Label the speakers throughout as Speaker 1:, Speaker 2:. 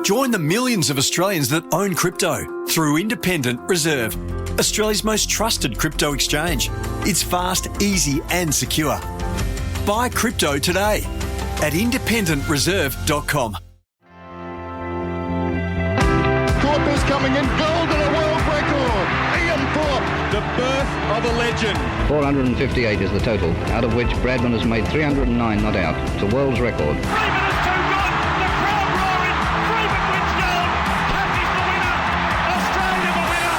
Speaker 1: Join the millions of Australians that own crypto through Independent Reserve, Australia's most trusted crypto exchange. It's fast, easy and secure. Buy crypto today at independentreserve.com.
Speaker 2: Thorpe is coming in, gold and a world record. Ian Thorpe.
Speaker 3: The birth of a legend.
Speaker 4: 458 is the total, out of which Bradman has made 309 not out. It's a world's record.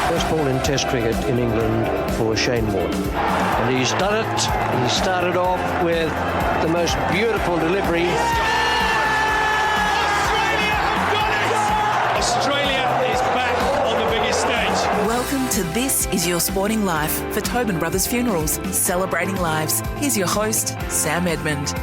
Speaker 5: First ball in Test cricket in England for Shane Warne. And he's done it. He started off with the most beautiful delivery.
Speaker 3: Australia have got it! Australia is back on the biggest stage.
Speaker 6: Welcome to This Is Your Sporting Life for Tobin Brothers Funerals, celebrating lives. Here's your host, Sam Edmund.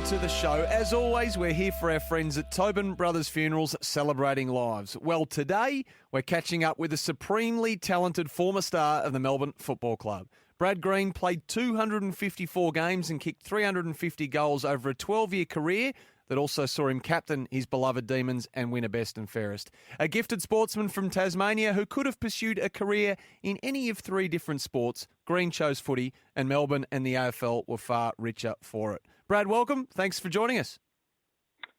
Speaker 7: To the show. As always, we're here for our friends at Tobin Brothers Funerals, celebrating lives. Well, today we're catching up with a supremely talented former star of the Melbourne Football Club. Brad Green played 254 games and kicked 350 goals over a 12-year career that also saw him captain his beloved Demons and win a best and fairest. A gifted sportsman from Tasmania who could have pursued a career in any of three different sports. Green chose footy, and Melbourne and the AFL were far richer for it. Brad, welcome. Thanks for joining us.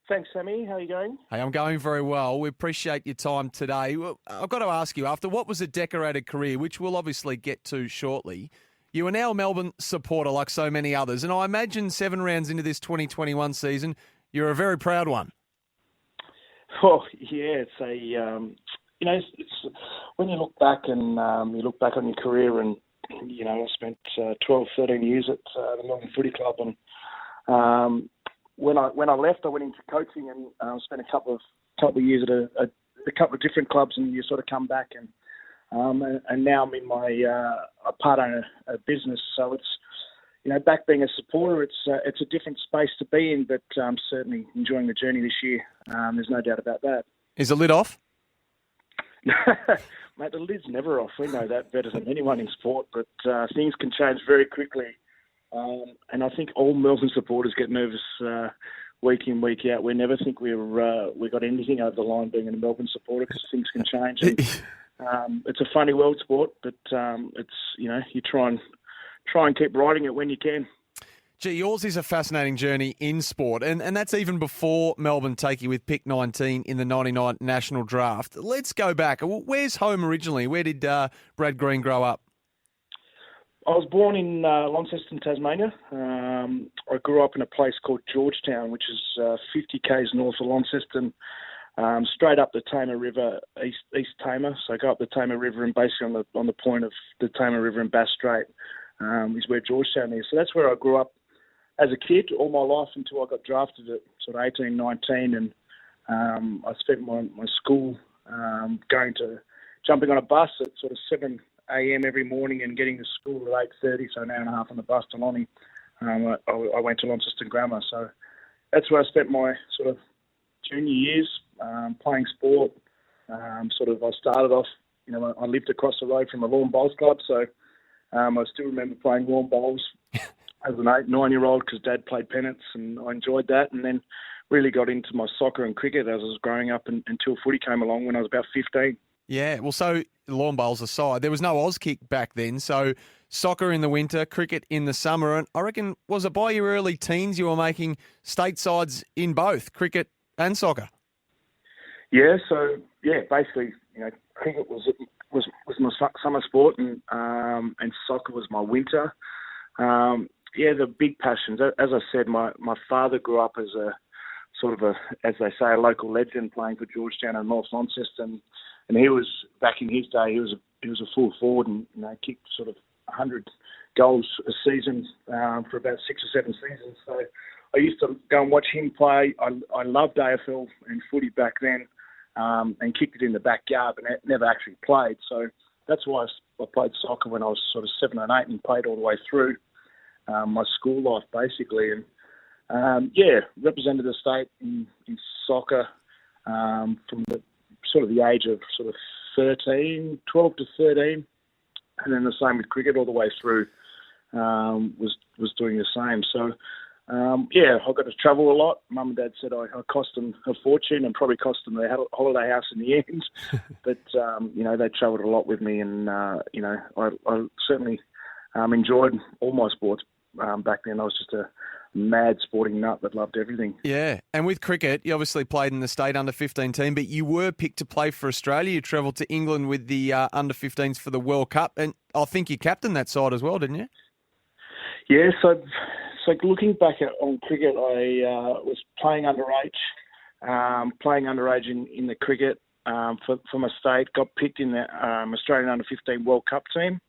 Speaker 8: Thanks, Sammy. How are you going?
Speaker 7: Hey, I'm going very well. We appreciate your time today. I've got to ask you, after what was a decorated career, which we'll obviously get to shortly, you are now a Melbourne supporter like so many others, and I imagine 7 rounds into this 2021 season, you're a very proud one.
Speaker 8: Oh, yeah. It's it's when you look back and you look back on your career, and I spent 12, 13 years at the Melbourne Footy Club, and when I left, I went into coaching and spent a couple of years at a couple of different clubs, and you sort of come back and now I'm in my I part owner a business, so it's back being a supporter. It's a different space to be in, but certainly enjoying the journey this year. There's no doubt about that.
Speaker 7: Is the lid off?
Speaker 8: Mate, the lid's never off. We know that better than anyone in sport, but things can change very quickly. And I think all Melbourne supporters get nervous week in, week out. We never think we got anything over the line being a Melbourne supporter, because things can change. And, it's a funny world, sport, but it's you try and keep riding it when you can.
Speaker 7: Gee, yours is a fascinating journey in sport, and that's even before Melbourne take you with pick 19 in the 99 National Draft. Let's go back. Where's home originally? Where did Brad Green grow up?
Speaker 8: I was born in Launceston, Tasmania. I grew up in a place called Georgetown, which is 50 k's north of Launceston, straight up the Tamar River, East Tamar. So I go up the Tamar River, and basically on the point of the Tamar River and Bass Strait is where Georgetown is. So that's where I grew up as a kid all my life until I got drafted at sort of 18, 19. And I spent my school jumping on a bus at sort of 7 a.m. every morning and getting to school at 8:30, so an hour and a half on the bus to Lonnie. I went to Launceston Grammar, so that's where I spent my sort of junior years playing sport. I started off, I lived across the road from a lawn bowls club, so I still remember playing lawn bowls as an 8, 9-year-old because Dad played pennants, and I enjoyed that, and then really got into my soccer and cricket as I was growing up until footy came along when I was about 15.
Speaker 7: Yeah, well, so lawn bowls aside, there was no Auskick back then, so soccer in the winter, cricket in the summer, and I reckon, was it by your early teens you were making state sides in both cricket and soccer?
Speaker 8: Yeah, so basically, cricket was my summer sport, and soccer was my winter. The big passions. As I said, my father grew up as a sort of as they say, a local legend playing for Georgetown and North Launceston. And he was, back in his day, he was a full forward, and kicked sort of 100 goals a season for about 6 or 7 seasons. So I used to go and watch him play. I loved AFL and footy back then, and kicked it in the backyard, but never actually played. So that's why I played soccer when I was sort of 7 and 8, and played all the way through my school life, basically. And represented the state in soccer from the age of sort of 12 to 13, and then the same with cricket all the way through. Was doing the same. So, I got to travel a lot. Mum and Dad said I cost them a fortune and probably cost them their holiday house in the end. But, they travelled a lot with me, and, I certainly enjoyed all my sports back then. I was just a mad sporting nut that loved everything.
Speaker 7: Yeah, and with cricket, you obviously played in the state under-15 team, but you were picked to play for Australia. You travelled to England with the under-15s for the World Cup, and I think you captained that side as well, didn't you?
Speaker 8: Yeah, so looking back on cricket, I was playing underage in the cricket for my state, got picked in the Australian under-15 World Cup team,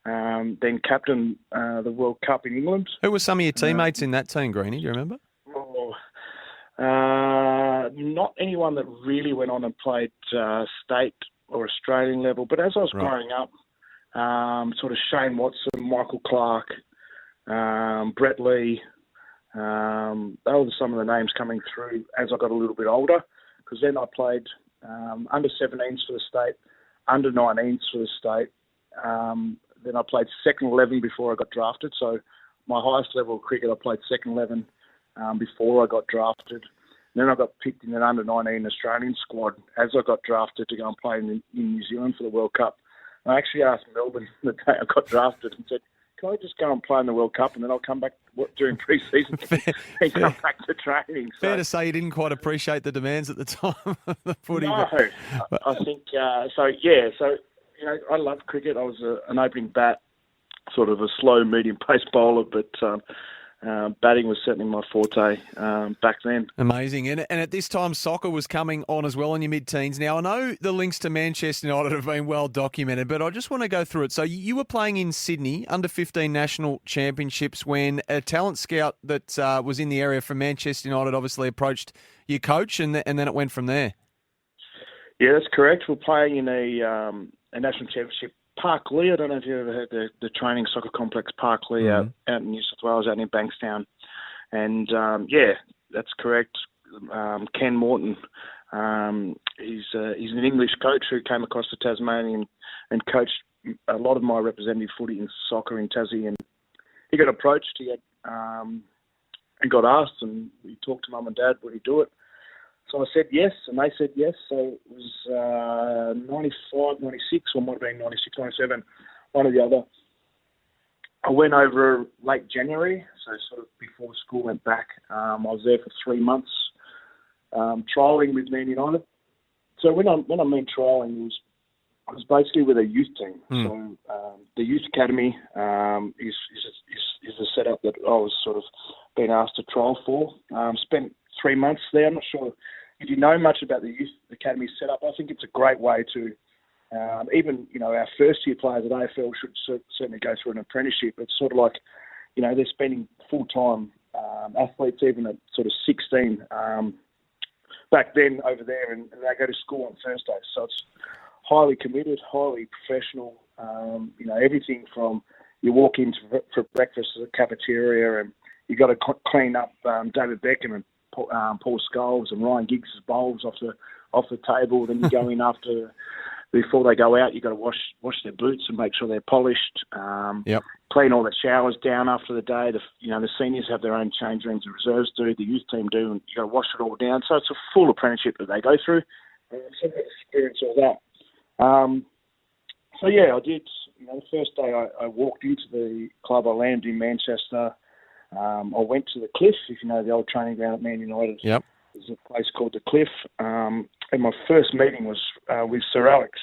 Speaker 8: then captained the World Cup in England.
Speaker 7: Who were some of your teammates in that team, Greenie? Do you remember?
Speaker 8: Not anyone that really went on and played state or Australian level, but as I was growing up, sort of Shane Watson, Michael Clark, Brett Lee, they were some of the names coming through as I got a little bit older, because then I played under-17s for the state, under-19s for the state. Then I played second 11 before I got drafted. So my highest level of cricket, I played second 11 before I got drafted. And then I got picked in an under-19 Australian squad as I got drafted to go and play in New Zealand for the World Cup. And I actually asked Melbourne the day I got drafted and said, can I just go and play in the World Cup and then I'll come back during pre-season and come back to training?
Speaker 7: Fair to say you didn't quite appreciate the demands at the time of the footy.
Speaker 8: No, I think, I love cricket. I was an opening bat, sort of a slow, medium-paced bowler, but batting was certainly my forte back then.
Speaker 7: Amazing. And at this time, soccer was coming on as well in your mid-teens. Now, I know the links to Manchester United have been well documented, but I just want to go through it. So you were playing in Sydney, under-15 national championships, when a talent scout that was in the area from Manchester United obviously approached your coach, and then it went from there.
Speaker 8: Yeah, that's correct. We're playing in a national championship, Parklea. I don't know if you ever heard the training soccer complex Parklea out in New South Wales, out in Bankstown. And, that's correct. Ken Morton, he's an English coach who came across to Tasmania and coached a lot of my representative footy in soccer in Tassie. And he got approached, and got asked, and he talked to Mum and Dad, would he do it? So I said yes, and they said yes. So it was 95, 96, or might have been 96, 97, one or the other. I went over late January, so sort of before school went back. I was there for 3 months, trialling with Man United. So when I mean trialling, I was basically with a youth team. So the youth academy is a setup that I was sort of being asked to trial for. Spent 3 months there. I'm not sure if you know much about the youth academy setup. I think it's a great way to, even, our first year players at AFL should certainly go through an apprenticeship. It's sort of like, they're spending full-time athletes, even at sort of 16 back then over there, and they go to school on Thursdays. So it's highly committed, highly professional, everything from you walk in for breakfast at the cafeteria and you got to clean up David Beckham and Paul Scholes and Ryan Giggs' bowls off the table. Then you go in before they go out, you got to wash their boots and make sure they're polished. Clean all the showers down after the day. The seniors have their own change rooms, the reserves do, the youth team do, and you got to wash it all down. So it's a full apprenticeship that they go through. And so I experienced all that. I did. The first day I walked into the club, I landed in Manchester. I went to the Cliff, if you know the old training ground at Man United. Yep. There's a place called the Cliff. And my first meeting was with Sir Alex.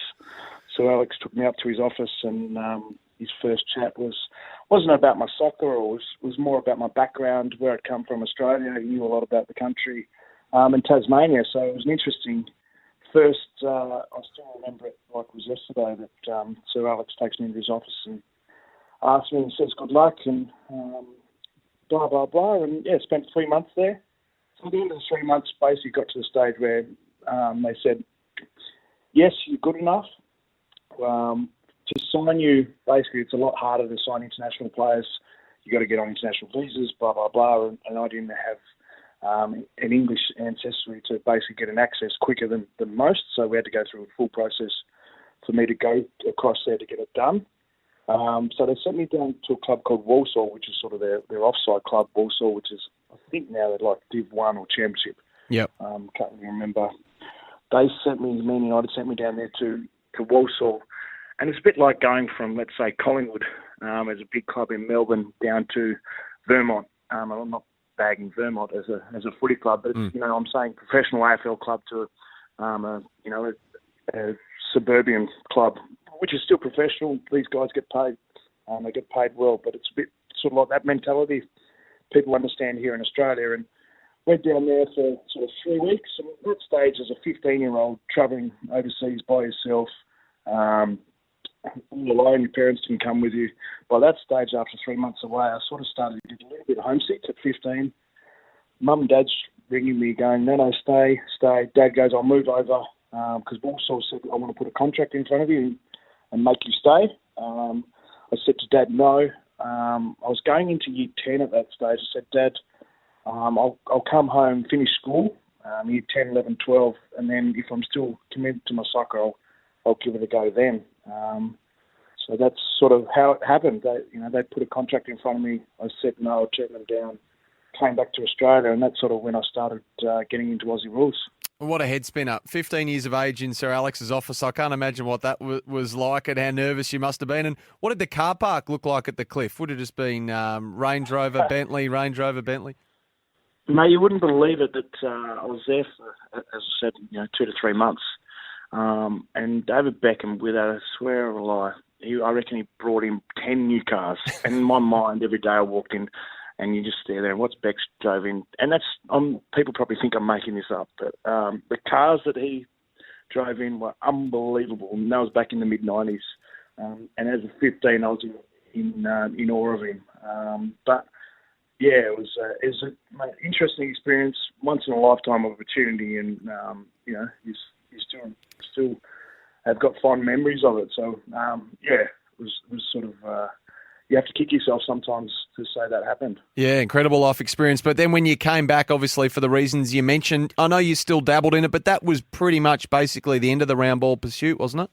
Speaker 8: Sir Alex took me up to his office, and his first chat wasn't about my soccer, or was more about my background, where I'd come from, Australia. He knew a lot about the country, and Tasmania. So it was an interesting first. I still remember it like it was yesterday that Sir Alex takes me into his office and asks me and says good luck and blah, blah, blah. And spent 3 months there. So at the end of the 3 months, basically got to the stage where they said, yes, you're good enough. To sign you, basically, it's a lot harder to sign international players. You got to get on international visas, blah, blah, blah. And I didn't have an English ancestry to basically get an access quicker than most. So we had to go through a full process for me to go across there to get it done. So they sent me down to a club called Walsall, which is sort of their offside club, Walsall, which is, I think now they're like Div 1 or Championship.
Speaker 7: Yep.
Speaker 8: Can't really remember. They sent me, Man United sent me down there to Walsall. And it's a bit like going from, let's say, Collingwood as a big club in Melbourne down to Vermont. I'm not bagging Vermont as a footy club, but it's, I'm saying professional AFL club to a suburban club, which is still professional. These guys get paid. They get paid well, but it's a bit sort of like that mentality people understand here in Australia. And went down there for sort of 3 weeks. And at that stage, as a 15-year-old travelling overseas by yourself, all alone, your parents didn't come with you. By that stage, after 3 months away, I sort of started to get a little bit homesick at 15. Mum and Dad's ringing me going, no, stay. Dad goes, I'll move over because Walsall said, I want to put a contract in front of you and make you stay. I said to Dad, no. I was going into year 10 at that stage. I said, Dad, I'll come home, finish school, year 10, 11, 12, and then if I'm still committed to my soccer, I'll give it a go then. So that's sort of how it happened. They put a contract in front of me. I said no, I turned them down, came back to Australia, and that's sort of when I started getting into Aussie rules.
Speaker 7: What a head spinner. 15 years of age in Sir Alex's office. I can't imagine what that was like and how nervous you must have been. And what did the car park look like at the Cliff? Would it have just been Range Rover, Bentley?
Speaker 8: Mate, you wouldn't believe it that I was there for, as I said, 2 to 3 months. And David Beckham, without a swear or a lie, I reckon he brought in 10 new cars. And in my mind, every day I walked in, and you just stare there, and what's Beck's drove in? And that's, people probably think I'm making this up, but the cars that he drove in were unbelievable. And that was back in the mid-90s. And as a 15, I was in awe of him. But yeah, it was an interesting experience, once in a lifetime opportunity, and you still have got fond memories of it. So it was sort of you have to kick yourself sometimes to say that happened.
Speaker 7: Yeah, incredible life experience. But then when you came back, obviously for the reasons you mentioned, I know you still dabbled in it, but that was pretty much basically the end of the round ball pursuit, wasn't it?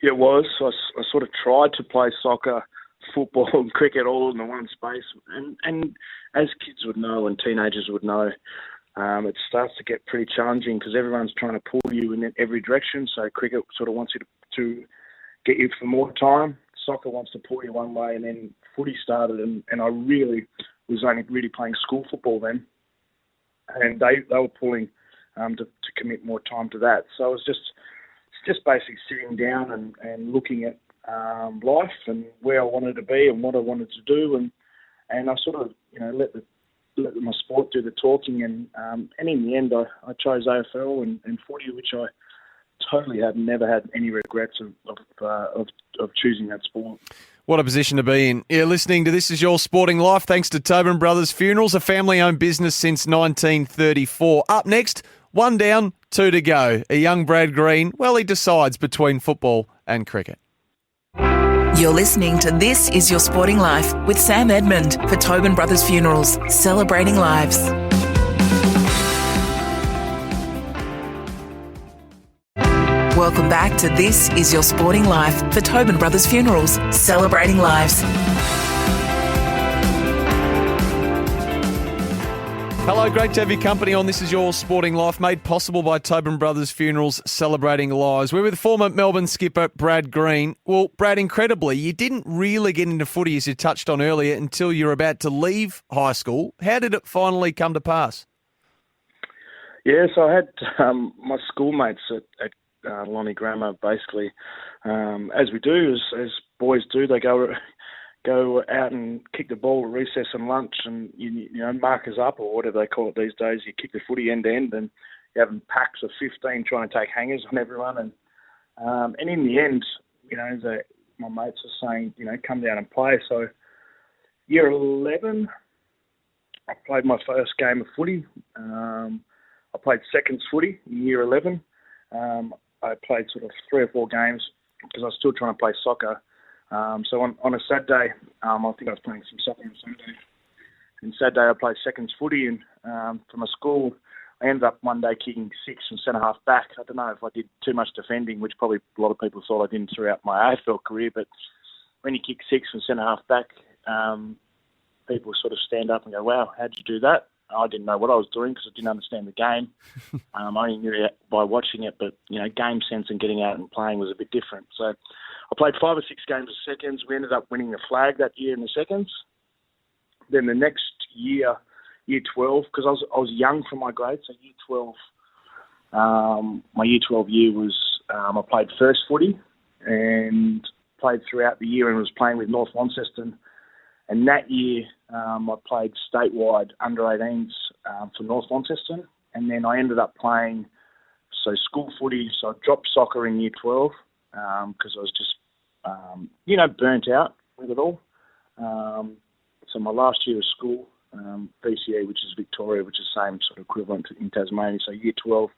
Speaker 8: Yeah, it was. I sort of tried to play soccer, football and cricket all in the one space. And as kids would know and teenagers would know, it starts to get pretty challenging because everyone's trying to pull you in every direction. So cricket sort of wants you to get you for more time. Soccer wants to pull you one way, and then footy started. And I really was only really playing school football then. And they were pulling to commit more time to that. So it was just basically sitting down and looking at life and where I wanted to be and what I wanted to do, and I sort of let my sport do the talking, and in the end I chose AFL and footy, which I totally have never had any regrets of choosing that sport.
Speaker 7: What a position to be in. You're listening to This Is Your Sporting Life, thanks to Tobin Brothers Funerals, a family-owned business since 1934. Up next, 1 down, 2 to go. A young Brad Green, he decides between football and cricket.
Speaker 6: You're listening to This Is Your Sporting Life with Sam Edmund for Tobin Brothers Funerals, celebrating lives. Welcome back to This Is Your Sporting Life for Tobin Brothers Funerals, celebrating lives.
Speaker 7: Hello, great to have your company on This Is Your Sporting Life, made possible by Tobin Brothers Funerals, celebrating lives. We're with former Melbourne skipper Brad Green. Well, Brad, incredibly, you didn't really get into footy, as you touched on earlier, until you were about to leave high school. How did it finally come to pass?
Speaker 8: Yeah, so I had my schoolmates at Lonnie Grammar, basically, as we do, as boys do, they go out and kick the ball at recess and lunch, and markers up, or whatever they call it these days. You kick the footy end to end, and you have packs of 15 trying to take hangers on everyone, and in the end, my mates are saying, come down and play. So year 11, I played my first game of footy. I played seconds footy in year 11. I played sort of 3 or 4 games because I was still trying to play soccer. So on a Saturday, I think I was playing some soccer on Sunday. And Saturday I played seconds footy, and for my school, I ended up one day kicking 6 and centre-half back. I don't know if I did too much defending, which probably a lot of people thought I didn't throughout my AFL career, but when you kick six from centre half back, people sort of stand up and go, "Wow, how'd you do that?" I didn't know what I was doing because I didn't understand the game. I only knew it by watching it, but game sense and getting out and playing was a bit different. So I played 5 or 6 games of seconds. We ended up winning the flag that year in the seconds. Then the next year, year 12, because I was young for my grade, so year 12. My year 12 year was I played first footy and played throughout the year and was playing with North Launceston. And that year, I played statewide under-18s for North Launceston. And then I ended up playing school footy. So I dropped soccer in year 12 because I was just, burnt out with it all. So my last year of school, BCE, which is Victoria, which is the same sort of equivalent in Tasmania. So year 12, I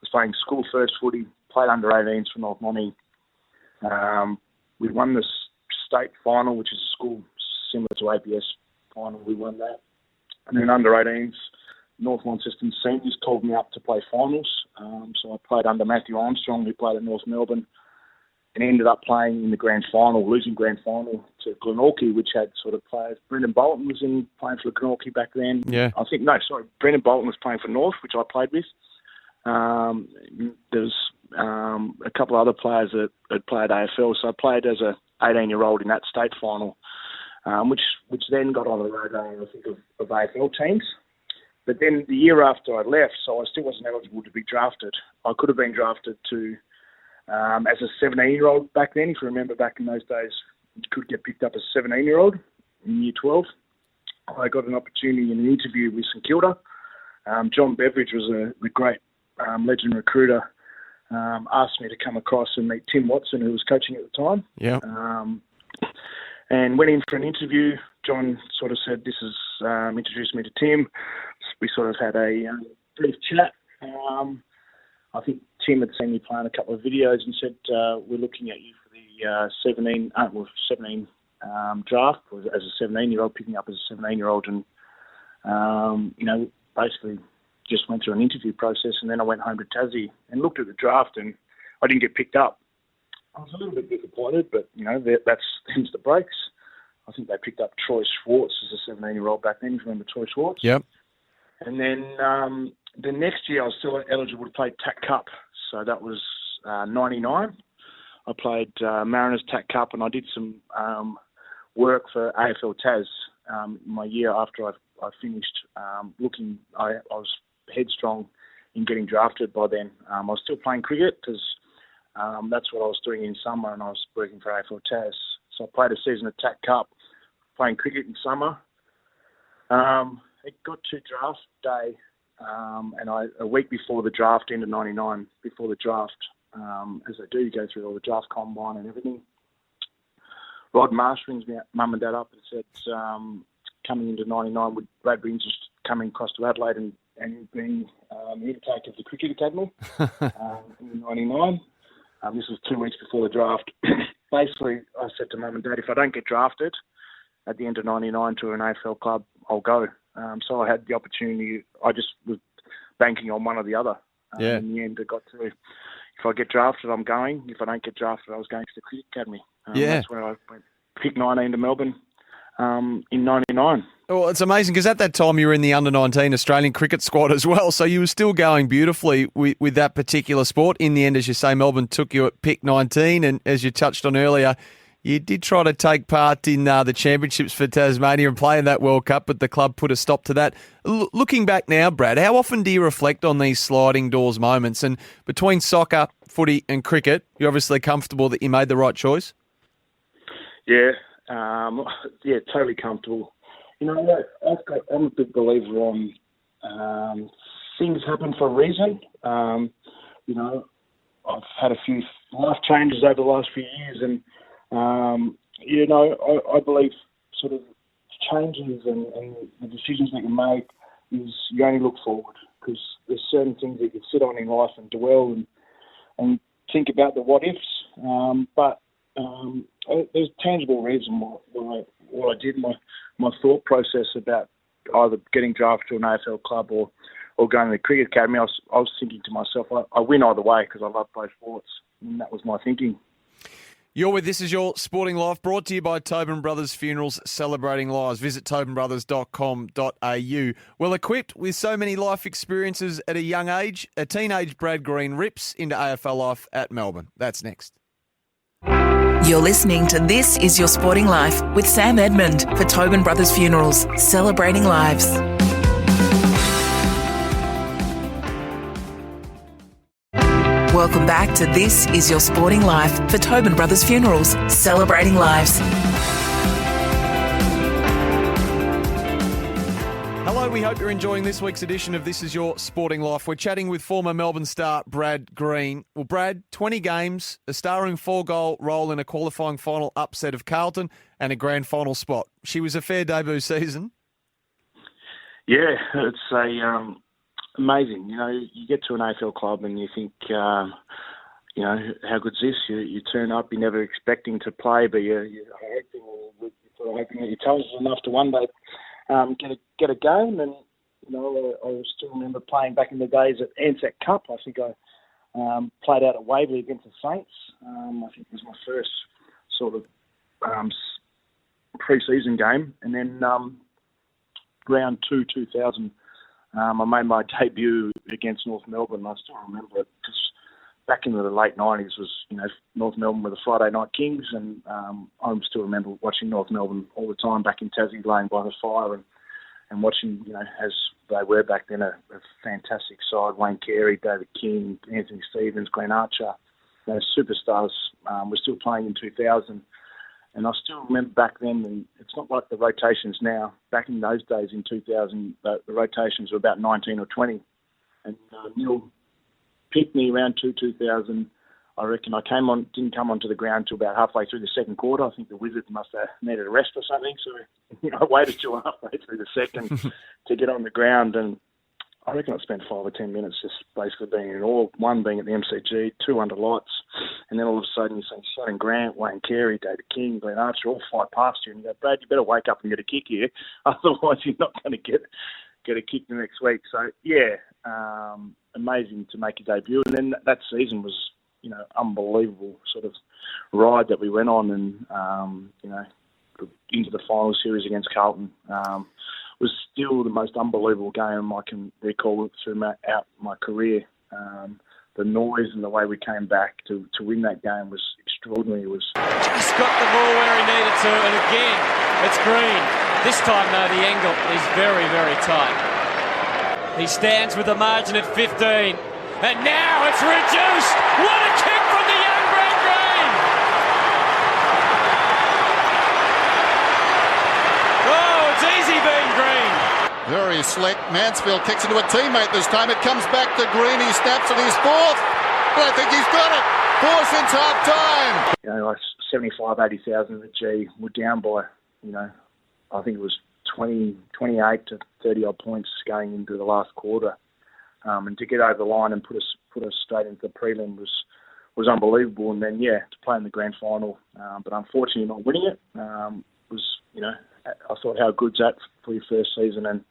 Speaker 8: was playing school first footy, played under-18s for North Monty. We won the state final, which is a school similar to APS final. We won that. And then under-18s, North Launceston seniors called me up to play finals. So I played under Matthew Armstrong, who played at North Melbourne, and ended up playing in the grand final, losing grand final to Glenorchy, which had sort of players. Brendan Bolton was playing for Glenorchy back then.
Speaker 7: Yeah.
Speaker 8: Brendan Bolton was playing for North, which I played with. There's a couple of other players that had played AFL, so I played as a 18-year-old in that state final, which then got on the radar, I think, of AFL teams. But then the year after I left, so I still wasn't eligible to be drafted. I could have been drafted to as a 17-year-old back then. If you remember back in those days, you could get picked up as a 17-year-old in year 12. I got an opportunity in an interview with St Kilda. John Beveridge was a great legend recruiter. Asked me to come across and meet Tim Watson, who was coaching at the time.
Speaker 7: Yeah.
Speaker 8: And went in for an interview. John sort of said, introduced me to Tim. We sort of had a brief chat. I think Tim had seen me playing a couple of videos and said, we're looking at you for the 17 draft, as a 17-year-old, picking up as a 17-year-old. And, basically just went through an interview process, and then I went home to Tassie and looked at the draft, and I didn't get picked up. I was a little bit disappointed, but, that's hence the breaks. I think they picked up Troy Schwartz as a 17-year-old back then. You remember Troy Schwartz?
Speaker 7: Yep.
Speaker 8: And then the next year I was still eligible to play TAC Cup. So that was 99. I played Mariners TAC Cup, and I did some work for AFL Tas my year after I finished looking. I was headstrong in getting drafted by then. I was still playing cricket because that's what I was doing in summer, and I was working for AFL Tas. So I played a season of TAC Cup, playing cricket in summer. It got to draft day, and a week before the draft, end of 99, before the draft, as I do, you go through all the draft combine and everything. Rod Marsh rings me, mum and dad up, and said, coming into 99, would Brad be interested coming across to Adelaide and being the intake of the Cricket Academy in 99. This was 2 weeks before the draft. Basically, I said to mum and dad, if I don't get drafted at the end of 99 to an AFL club, I'll go. So I had the opportunity. I just was banking on one or the other.
Speaker 7: Yeah.
Speaker 8: In the end, it got to, if I get drafted, I'm going. If I don't get drafted, I was going to the Cricket Academy. That's where I went, picked 19 to Melbourne in 99.
Speaker 7: Well, it's amazing because at that time you were in the under-19 Australian cricket squad as well, so you were still going beautifully with that particular sport. In the end, as you say, Melbourne took you at pick 19, and as you touched on earlier, you did try to take part in the championships for Tasmania and play in that World Cup, but the club put a stop to that. Looking back now, Brad, how often do you reflect on these sliding doors moments? And between soccer, footy and cricket, you're obviously comfortable that you made the right choice?
Speaker 8: Yeah, totally comfortable. I'm a big believer on things happen for a reason. I've had a few life changes over the last few years, and I believe sort of changes and the decisions that you make is you only look forward, because there's certain things that you can sit on in life and dwell and think about the what ifs. But there's a tangible reason why I did my thought process about either getting drafted to an AFL club or going to the Cricket Academy. I was thinking to myself, I win either way because I love both sports, and that was my thinking.
Speaker 7: You're with This Is Your Sporting Life, brought to you by Tobin Brothers Funerals, celebrating lives. Visit tobinbrothers.com.au. Well equipped with so many life experiences at a young age, a teenage Brad Green rips into AFL life at Melbourne. That's next.
Speaker 6: You're listening to This Is Your Sporting Life with Sam Edmund for Tobin Brothers Funerals, celebrating lives. Welcome back to This Is Your Sporting Life for Tobin Brothers Funerals, celebrating lives.
Speaker 7: Hello, we hope you're enjoying this week's edition of This Is Your Sporting Life. We're chatting with former Melbourne star Brad Green. Well, Brad, 20 games, a starring 4-goal role in a qualifying final upset of Carlton and a grand final spot. She was a fair debut season.
Speaker 8: Yeah, it's amazing. You know, you get to an AFL club and you think, how good's this? You turn up, you're never expecting to play, but you're hoping that your talent is enough to one day get a game. And I still remember playing back in the days at Anzac Cup. I think I played out at Waverley against the Saints. I think it was my first sort of pre-season game, and then round 2000. I made my debut against North Melbourne. I still remember it because back in the late 90s was, North Melbourne were the Friday Night Kings, and I still remember watching North Melbourne all the time back in Tassie, laying by the fire and watching, as they were back then, a fantastic side. Wayne Carey, David King, Anthony Stevens, Glenn Archer, those superstars were still playing in 2000. And I still remember back then, and it's not like the rotations now. Back in those days in 2000, the rotations were about 19 or 20. And Neil picked me around 2000. I reckon I didn't come onto the ground till about halfway through the second quarter. I think the Wizards must have needed a rest or something. So I waited till halfway through the second to get on the ground. And I reckon I spent 5 or 10 minutes just basically being in awe. One being at the MCG, 2 under lights, and then all of a sudden you see Sonny Grant, Wayne Carey, David King, Glenn Archer all fly past you, and you go, Brad, you better wake up and get a kick here, otherwise you're not going to get a kick the next week. So yeah, amazing to make a debut, and then that season was unbelievable sort of ride that we went on, and into the final series against Carlton. Was still the most unbelievable game I can recall throughout my career. The noise and the way we came back to win that game was extraordinary. It was
Speaker 3: Just got the ball where he needed to, and again, it's Green. This time, though, the angle is very, very tight. He stands with the margin at 15, and now it's reduced. What a kick from the young Brad Green! Oh, it's easy being Green.
Speaker 2: Very slick. Mansfield kicks into a teammate this time. It comes back to Green. He snaps at his fourth. But I think he's got it. 4 since half-time.
Speaker 8: Like 75, 80,000 at G. We're down by, I think it was 28 to 30 odd points going into the last quarter. And to get over the line and put us straight into the prelim was unbelievable. And then, to play in the grand final, but unfortunately not winning it, I thought, how good's that for your first season? And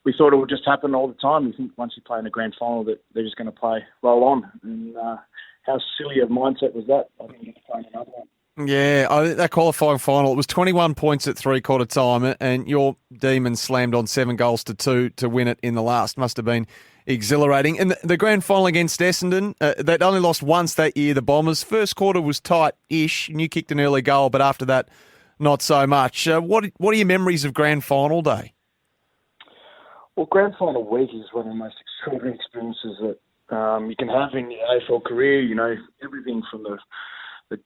Speaker 8: we thought it would just happen all the time. You think once you play in a grand final that they're just going to roll on. And how silly a mindset was that? I think you have to play another one.
Speaker 7: Yeah, that qualifying final, it was 21 points at three-quarter time, and your Demons slammed on 7 goals to 2 to win it in the last. Must have been exhilarating. And the grand final against Essendon, they'd only lost once that year, the Bombers. First quarter was tight-ish, and you kicked an early goal, but after that, not so much. What are your memories of grand final day?
Speaker 8: Well, grand final week is one of the most extraordinary experiences that you can have in your AFL career. Everything from the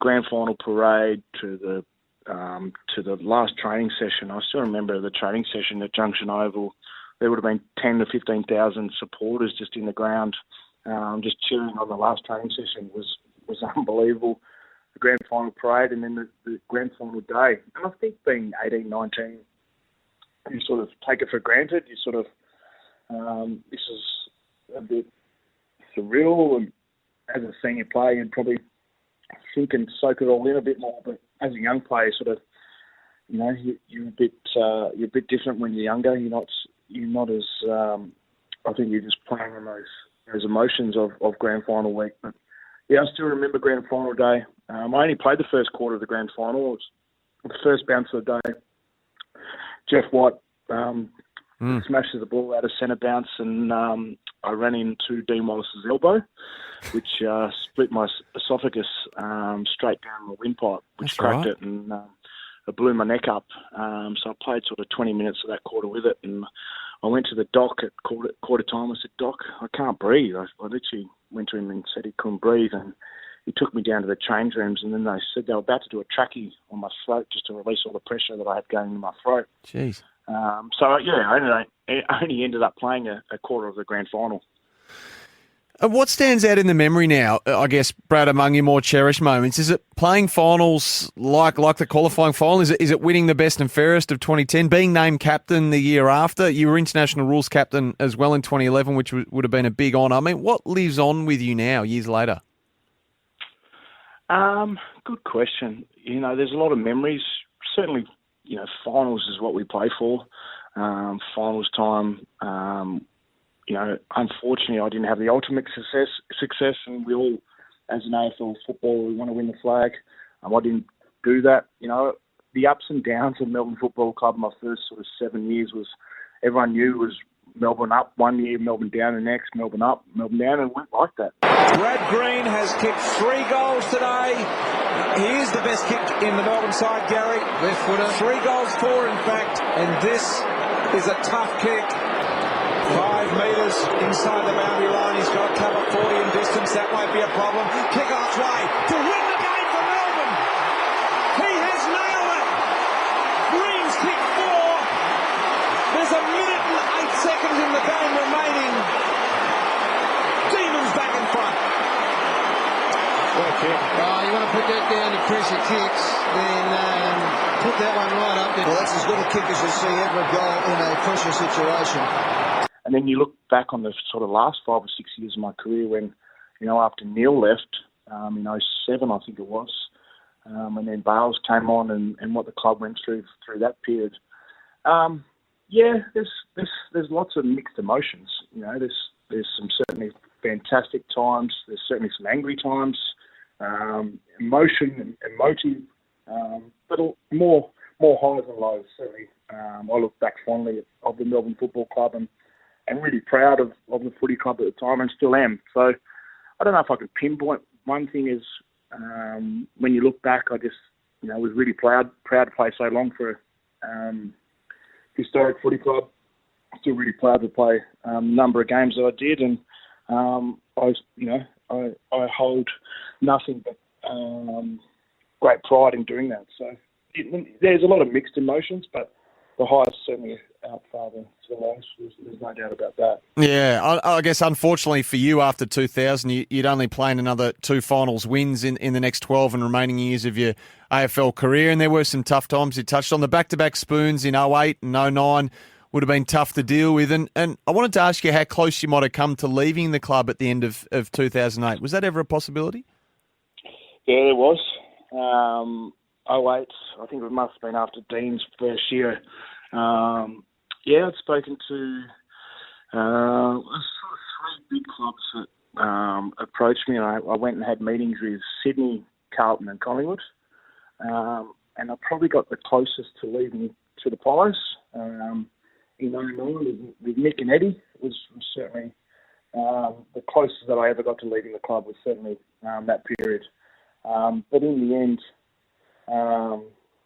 Speaker 8: grand final parade to the last training session. I still remember the training session at Junction Oval. There would have been 10 to 15,000 supporters just in the ground, just cheering on the last training session was unbelievable. The grand final parade and then the grand final day. And I think being 18, 19, you sort of take it for granted. You sort of, this is a bit surreal, and as a senior player, you'd probably think and soak it all in a bit more. But as a young player, sort of, you're a bit different when you're younger. You're not as, I think you're just playing on those emotions of grand final week. But Yeah, I still remember grand final day. I only played the first quarter of the grand final. It was the first bounce of the day. Jeff White smashes the ball out of centre bounce, and I ran into Dean Wallace's elbow, which split my esophagus straight down the windpipe, which cracked it, and it blew my neck up. So I played sort of 20 minutes of that quarter with it, and I went to the doc at quarter time. I said, "Doc, I can't breathe." I literally went to him and said he couldn't breathe, and he took me down to the change rooms, and then they said they were about to do a trachea on my throat just to release all the pressure that I had going in my throat.
Speaker 7: Jeez.
Speaker 8: I only ended up playing a quarter of the grand final.
Speaker 7: And what stands out in the memory now, I guess, Brad, among your more cherished moments? Is it playing finals like the qualifying final? Is it winning the best and fairest of 2010? Being named captain the year after? You were international rules captain as well in 2011, which would have been a big honour. I mean, what lives on with you now, years later?
Speaker 8: Good question. There's a lot of memories. Certainly, finals is what we play for. Finals time. Unfortunately, I didn't have the ultimate success, and we all, as an AFL footballer, we want to win the flag. I didn't do that. The ups and downs of Melbourne Football Club, my first sort of 7 years was, everyone knew was Melbourne up 1 year, Melbourne down the next, Melbourne up, Melbourne down, and it went like that.
Speaker 9: Brad Green has kicked 3 goals today. He is the best kick in the Melbourne side, Gary. Left footer. 3 goals, 4 in fact, and this is a tough kick. 5 metres inside the boundary line. He's got to cover 40 in distance. That won't be a problem. Kick on its way to win the game for Melbourne. He has nailed it. Green's kicked 4. There's a minute and 8 seconds in the game remaining. Demons back in front. What a kick.
Speaker 10: You want to put that down to pressure kicks, then put that one right up there. Well, that's as good a kick as you see Edmund go in a pressure situation.
Speaker 8: And then you look back on the sort of last 5 or 6 years of my career when, after Neil left, in 2007, I think it was, and then Bales came on and what the club went through that period. There's lots of mixed emotions. There's some certainly fantastic times. There's certainly some angry times, emotion and motive, but more highs and lows. Certainly, I look back fondly of the Melbourne Football Club and really proud of the footy club at the time, and still am. So I don't know if I could pinpoint. One thing is when you look back, I just was really proud to play so long for historic footy club. Still really proud to play a number of games that I did, and I hold nothing but great pride in doing that. So there's a lot of mixed emotions, but the highest certainly outfar the lows. There's no doubt about that.
Speaker 7: Yeah, I guess unfortunately for you, after 2000, you'd only planned another 2 finals wins in the next 12 and remaining years of your AFL career, and there were some tough times. You touched on the back-to-back spoons in 2008 and 2009 would have been tough to deal with, and I wanted to ask you how close you might have come to leaving the club at the end of 2008. Was that ever a possibility?
Speaker 8: Yeah, there was. 2008, I think it must have been after Dean's first year. I'd spoken to sort of 3 big clubs that approached me, and I went and had meetings with Sydney, Carlton and Collingwood. And I probably got the closest to leaving to the Pies. In 2009 with Nick and Eddie was certainly the closest that I ever got to leaving the club was certainly that period. But in the end,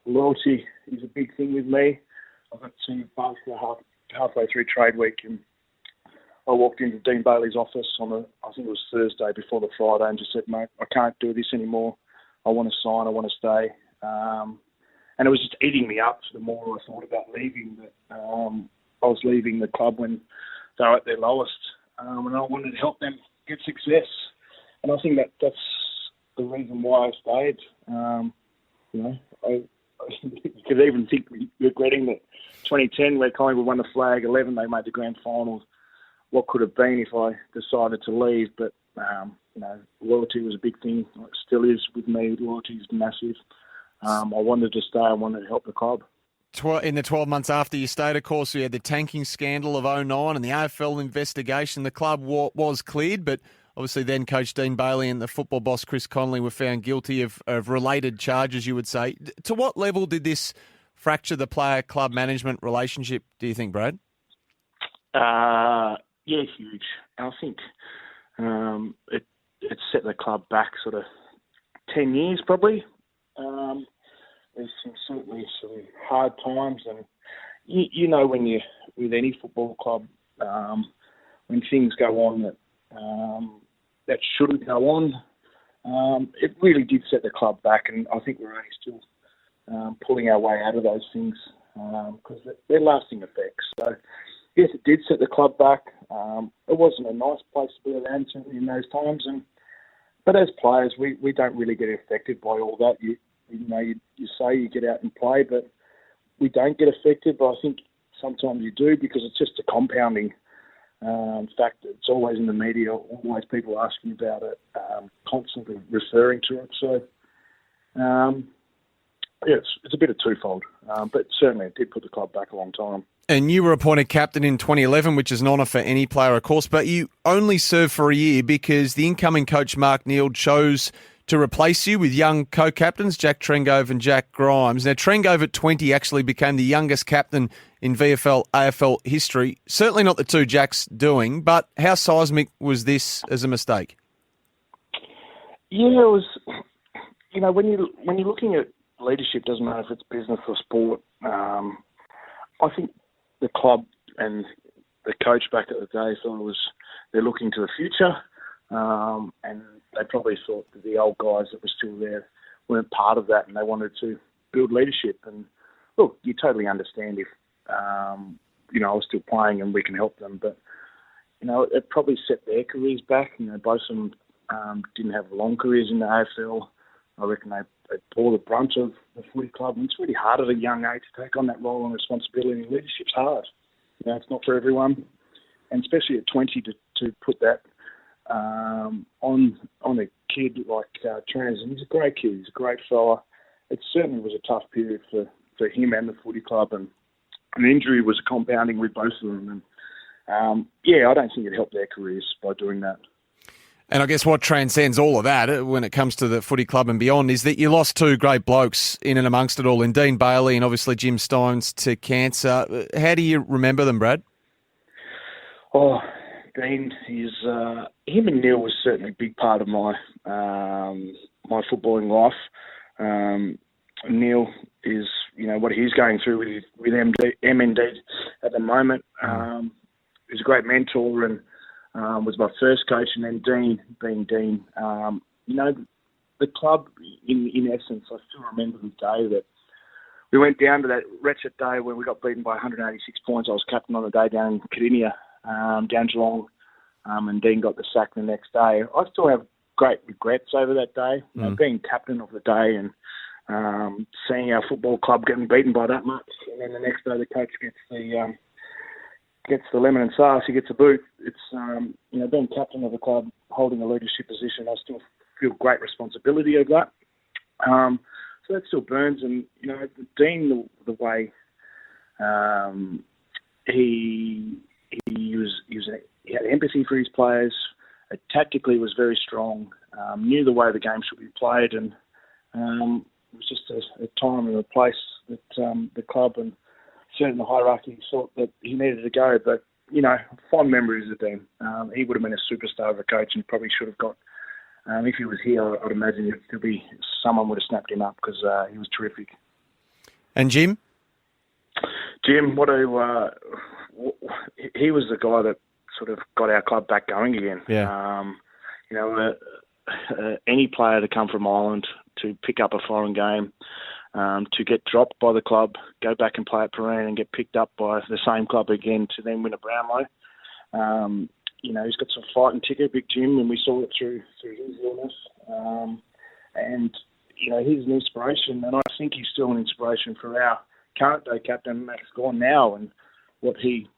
Speaker 8: loyalty is a big thing with me. I got to basically halfway through trade week, and I walked into Dean Bailey's office on I think it was Thursday before the Friday, and just said, "Mate, I can't do this anymore. I want to sign. I want to stay." And it was just eating me up the more I thought about leaving. That I was leaving the club when they were at their lowest, and I wanted to help them get success. And I think that's the reason why I stayed. You could even think regretting that 2010, where Collingwood won the flag, 11 they made the grand final. What could have been if I decided to leave? But loyalty was a big thing. It still is with me. Loyalty is massive. I wanted to stay. I wanted to help the club.
Speaker 7: In the 12 months after you stayed, of course, we had the tanking scandal of 2009 and the AFL investigation. The club was cleared, but obviously then Coach Dean Bailey and the football boss Chris Connolly were found guilty of related charges, you would say. To what level did this fracture the player-club management relationship, do you think, Brad?
Speaker 8: Yeah, huge. I think it set the club back sort of 10 years probably. There's certainly some hard times, and you know when you with any football club, when things go on that shouldn't go on, it really did set the club back, and I think we're only still pulling our way out of those things because they're lasting effects. So yes, it did set the club back. It wasn't a nice place to be around in those times, but as players, we don't really get affected by all that. You say you get out and play, but we don't get affected. But I think sometimes you do because it's just a compounding fact. It's always in the media, always people asking about it, constantly referring to it. So, it's a bit of twofold, but certainly it did put the club back a long time.
Speaker 7: And you were appointed captain in 2011, which is an honour for any player, of course, but you only served for a year because the incoming coach, Mark Neeld, chose to replace you with young co-captains, Jack Trengove and Jack Grimes. Now, Trengove at 20 actually became the youngest captain in VFL, AFL history. Certainly not the two Jack's doing, but how seismic was this as a mistake?
Speaker 8: Yeah, it was, when you're looking at leadership, doesn't matter if it's business or sport, I think the club and the coach back at the day thought they're looking to the future, and they probably thought that the old guys that were still there weren't part of that, and they wanted to build leadership. And look, you totally understand if I was still playing and we can help them, but it probably set their careers back. Both of them didn't have long careers in the AFL. I reckon they bore the brunt of the footy club, and it's really hard at a young age to take on that role and responsibility, and leadership's hard. It's not for everyone, and especially at 20 to put that on a kid like Trans. And he's a great kid, he's a great fella. It certainly was a tough period for him and the footy club, and an injury was compounding with both of them. And I don't think it helped their careers by doing that.
Speaker 7: And I guess what transcends all of that when it comes to the footy club and beyond is that you lost two great blokes in and amongst it all, in Dean Bailey and obviously Jim Stones to cancer. How do you remember them, Brad?
Speaker 8: Oh, Dean, him and Neil was certainly a big part of my my footballing life. Neil is, what he's going through with MND at the moment. He's a great mentor and was my first coach, and then Dean being Dean. The club, in essence, I still remember the day that we went down to that wretched day when we got beaten by 186 points. I was captain on the day down in Cardinia, down Geelong, and Dean got the sack the next day. I still have great regrets over that day, being captain of the day and seeing our football club getting beaten by that much, and then the next day the coach gets the lemon and sauce, he gets a boot. It's, being captain of the club, holding a leadership position, I still feel great responsibility of that. So that still burns. And, Dean, the way he had empathy for his players, tactically was very strong, knew the way the game should be played, and it was just a time and a place that the club and certainly the hierarchy thought that he needed to go. But, fond memories of Dean. He would have been a superstar of a coach and probably should have got, if he was here, I'd imagine someone would have snapped him up because he was terrific. And
Speaker 7: Jim?
Speaker 8: Jim, he was the guy that sort of got our club back going again.
Speaker 7: Yeah.
Speaker 8: Any player to come from Ireland to pick up a foreign game, to get dropped by the club, go back and play at Perrine and get picked up by the same club again to then win a Brownlow. He's got some fighting ticket, Big Jim, and we saw it through his illness. He's an inspiration, and I think he's still an inspiration for our current day captain, Max Gorn, now, and what he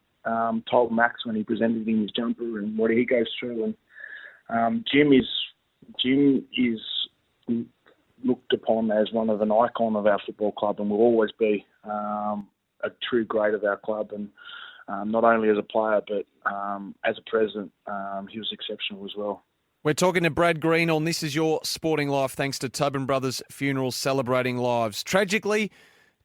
Speaker 8: told Max when he presented him his jumper and what he goes through. And Jim is looked upon as one of an icon of our football club and will always be a true great of our club. And not only as a player, but as a president, he was exceptional as well.
Speaker 7: We're talking to Brad Green on This Is Your Sporting Life, thanks to Tobin Brothers Funerals celebrating lives. Tragically,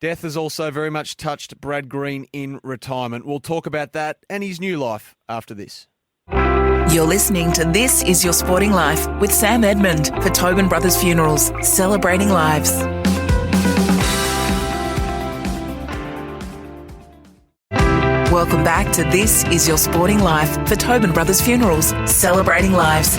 Speaker 7: death has also very much touched Brad Green in retirement. We'll talk about that and his new life after this.
Speaker 6: You're listening to This Is Your Sporting Life with Sam Edmund for Tobin Brothers Funerals, celebrating lives. Welcome back to This Is Your Sporting Life for Tobin Brothers Funerals, celebrating lives.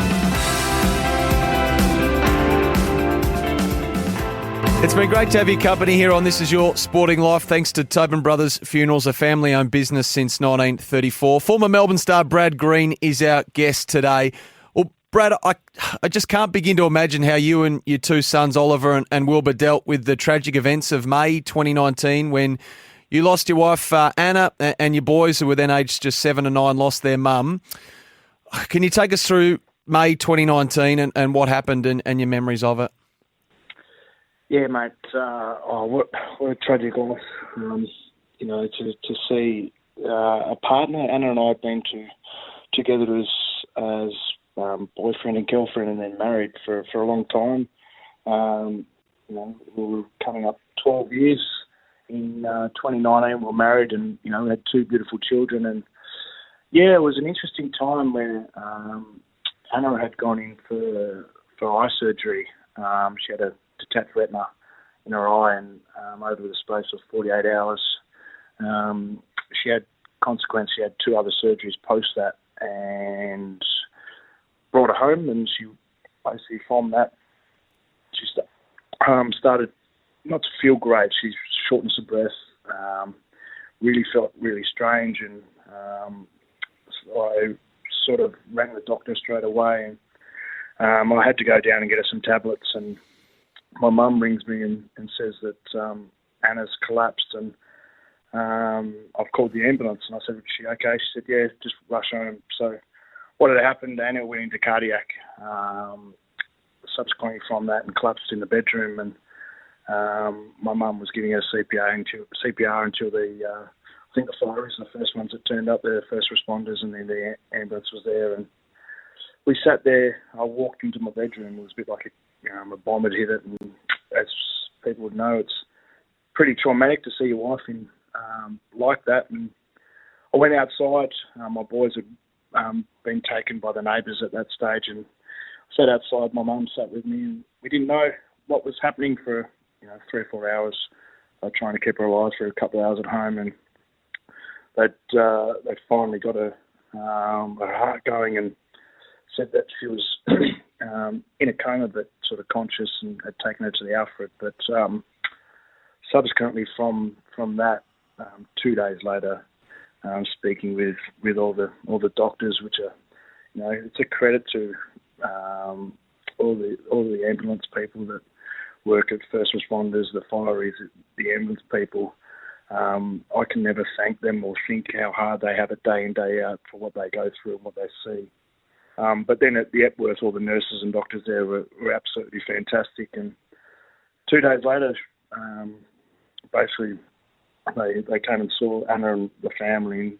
Speaker 7: It's been great to have your company here on This Is Your Sporting Life, thanks to Tobin Brothers Funerals, a family-owned business since 1934. Former Melbourne star Brad Green is our guest today. Well, Brad, I just can't begin to imagine how you and your two sons, Oliver and Wilbur, dealt with the tragic events of May 2019 when you lost your wife, Anna, and your boys, who were then aged just 7 and 9, lost their mum. Can you take us through May 2019 and what happened and your memories of it?
Speaker 8: Yeah, mate. What a tragic loss. To see a partner. Anna and I have been together as boyfriend and girlfriend, and then married for a long time. We were coming up 12 years. In 2019, we were married, and we had 2 beautiful children. And it was an interesting time where Anna had gone in for eye surgery. She had a detached retina in her eye, and over the space of 48 hours, she had 2 other surgeries post that, and brought her home. And she basically from that, she started not to feel great. She's shortness of breath, really felt really strange, and I sort of rang the doctor straight away, and I had to go down and get her some tablets. And my mum rings me and says that Anna's collapsed, and I've called the ambulance. And I said, "Is she okay?" She said, "Yeah, just rush home." So what had happened, Anna went into cardiac subsequently from that and collapsed in the bedroom, and my mum was giving her CPR until the I think the fire is the first ones that turned up, the first responders, and then the ambulance was there. And we sat there. I walked into my bedroom. It was a bit like a bomb had hit it, and as people would know, it's pretty traumatic to see your wife in like that. And I went outside. My boys had been taken by the neighbours at that stage, and I sat outside. My mum sat with me, and we didn't know what was happening for 3 or 4 hours. Trying to keep her alive for a couple of hours at home, and they finally got her heart going, and said that she was in a coma but sort of conscious, and had taken her to the Alfred. But subsequently from that, 2 days later, speaking with all the doctors, which are it's a credit to all the ambulance people that work at first responders, the fireys, the ambulance people. I can never thank them or think how hard they have it day in, day out for what they go through and what they see. But then at the Epworth, all the nurses and doctors there were absolutely fantastic. And 2 days later, basically, they came and saw Anna and the family,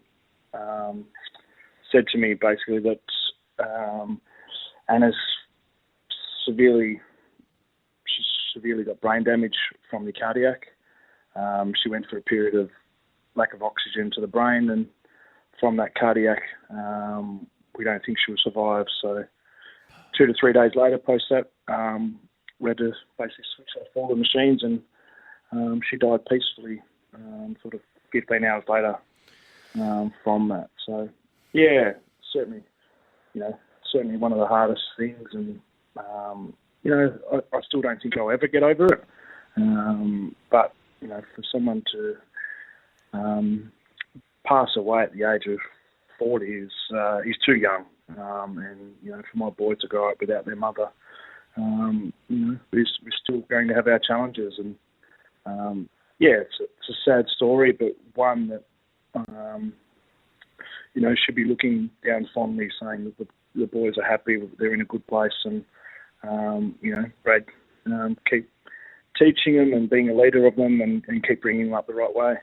Speaker 8: and said to me basically that Anna's severely got brain damage from the cardiac. She went for a period of lack of oxygen to the brain, and from that cardiac, we don't think she will survive. So 2 to 3 days later, post that, we had to basically switch off all the machines, and she died peacefully, sort of 15 hours later from that. So certainly one of the hardest things, and I still don't think I'll ever get over it. But for someone to pass away at the age of 40 is too young, and for my boys to grow up without their mother, we're still going to have our challenges. And it's a sad story, but one that should be looking down fondly, saying that the boys are happy, they're in a good place, and Brad, keep teaching them and being a leader of them, and keep bringing them up the right way.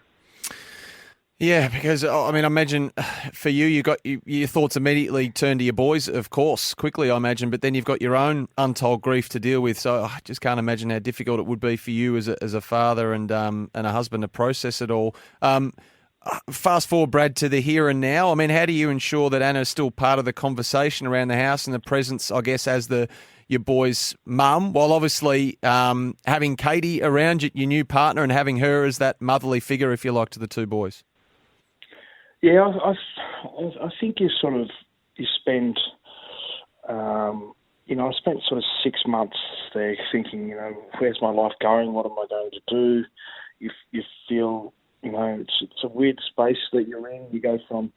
Speaker 7: Yeah, because I mean, I imagine for you, your thoughts immediately turn to your boys, of course, quickly, I imagine. But then you've got your own untold grief to deal with. So I just can't imagine how difficult it would be for you as a father and a husband to process it all. Fast forward, Brad, to the here and now. I mean, how do you ensure that Anna's still part of the conversation around the house and the presence, I guess, as your boy's mum, while obviously having Katie around, your new partner, and having her as that motherly figure, if you like, to the two boys?
Speaker 8: Yeah, I think you spend, I spent sort of 6 months there thinking, where's my life going? What am I going to do? You feel, it's a weird space that you're in. You go from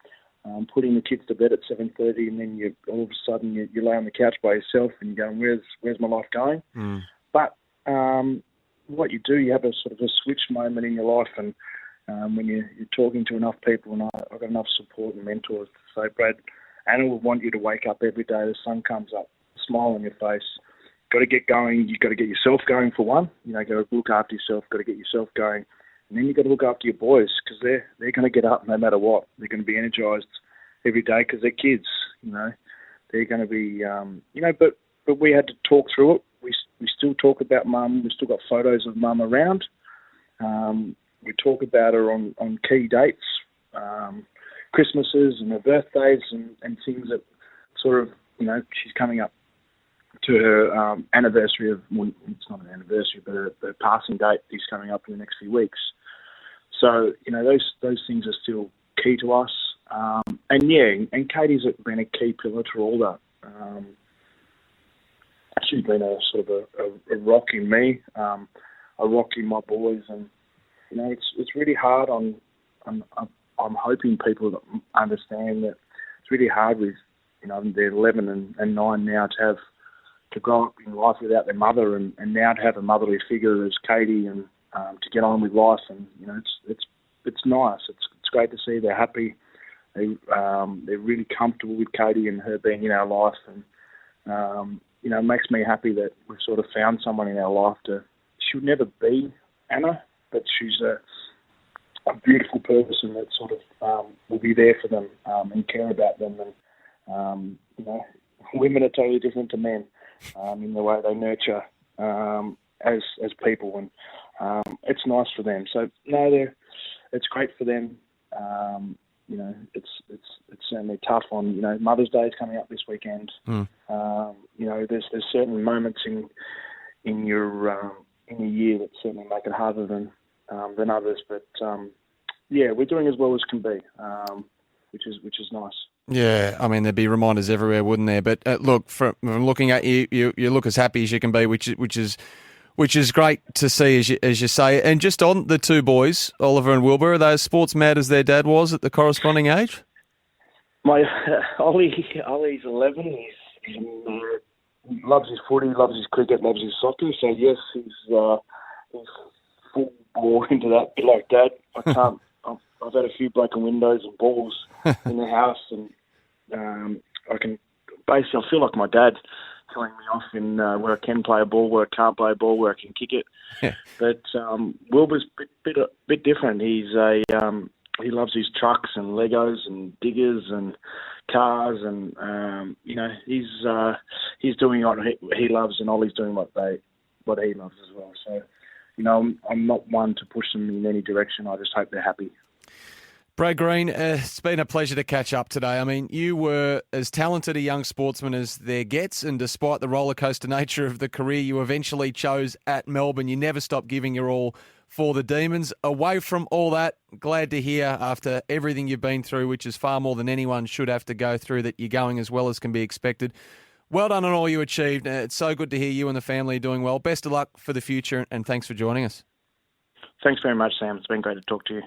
Speaker 8: putting the kids to bed at 7:30, and then all of a sudden you lay on the couch by yourself, and you're going, where's my life going?
Speaker 7: Mm.
Speaker 8: But what you do, you have a sort of a switch moment in your life, and when you're talking to enough people, and I've got enough support and mentors to say, Brad, Anna will want you to wake up every day, the sun comes up, smile on your face. Got to get going. You've got to get yourself going for one. Got to look after yourself. Got to get yourself going, and then you've got to look after your boys because they're going to get up no matter what. They're going to be energised every day because they're kids. They're going to be, But we had to talk through it. We still talk about Mum. We've still got photos of Mum around. We talk about her on key dates, Christmases and her birthdays and things that sort of, she's coming up to her anniversary of, well, it's not an anniversary, but her passing date is coming up in the next few weeks. So, those things are still key to us. And Katie's been a key pillar to all that. She's been a sort of a rock in me, a rock in my boys, and it's really hard. I'm hoping people understand that it's really hard with they're 11 and 9 now to grow up in life without their mother, and now to have a motherly figure as Katie, and to get on with life, and it's nice. It's great to see they're happy. They're really comfortable with Katie and her being in our life, and it makes me happy that we've sort of found someone in our life she'll never be Anna, but she's a beautiful person that sort of will be there for them and care about them. And, women are totally different to men in the way they nurture as people. And it's nice for them. So, it's great for them. It's certainly tough on, Mother's Day is coming up this weekend.
Speaker 7: Mm.
Speaker 8: There's certain moments in your year that certainly make it harder than others. But we're doing as well as can be, which is nice.
Speaker 7: Yeah, I mean, there'd be reminders everywhere, wouldn't there? But look, from looking at you, you look as happy as you can be, which is great to see, as you say. And just on the two boys, Oliver and Wilbur, are they as sports mad as their dad was at the corresponding age?
Speaker 8: My Ollie's 11. He loves his footy, loves his cricket, loves his soccer. So yes, he's full bore into that. Be like Dad, I can't. I've had a few broken windows and balls in the house, and I can basically I feel like my dad telling me off in where I can play a ball, where I can't play a ball, where I can kick it.
Speaker 7: Yeah.
Speaker 8: But Wilbur's a bit different. He's he loves his trucks and Legos and diggers and cars, and he's doing what he loves, and Ollie's doing what he loves as well. So, I'm not one to push them in any direction. I just hope they're happy.
Speaker 7: Brad Green, it's been a pleasure to catch up today. I mean, you were as talented a young sportsman as there gets, and despite the rollercoaster nature of the career you eventually chose at Melbourne, you never stopped giving your all for the Demons. Away from all that, glad to hear after everything you've been through, which is far more than anyone should have to go through, that you're going as well as can be expected. Well done on all you achieved. It's so good to hear you and the family are doing well. Best of luck for the future, and thanks for joining us.
Speaker 8: Thanks very much, Sam. It's been great to talk to you.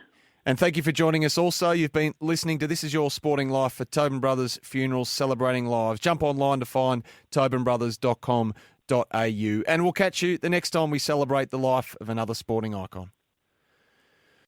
Speaker 7: And thank you for joining us also. You've been listening to This Is Your Sporting Life for Tobin Brothers Funerals Celebrating Lives. Jump online to find tobinbrothers.com.au. And we'll catch you the next time we celebrate the life of another sporting icon.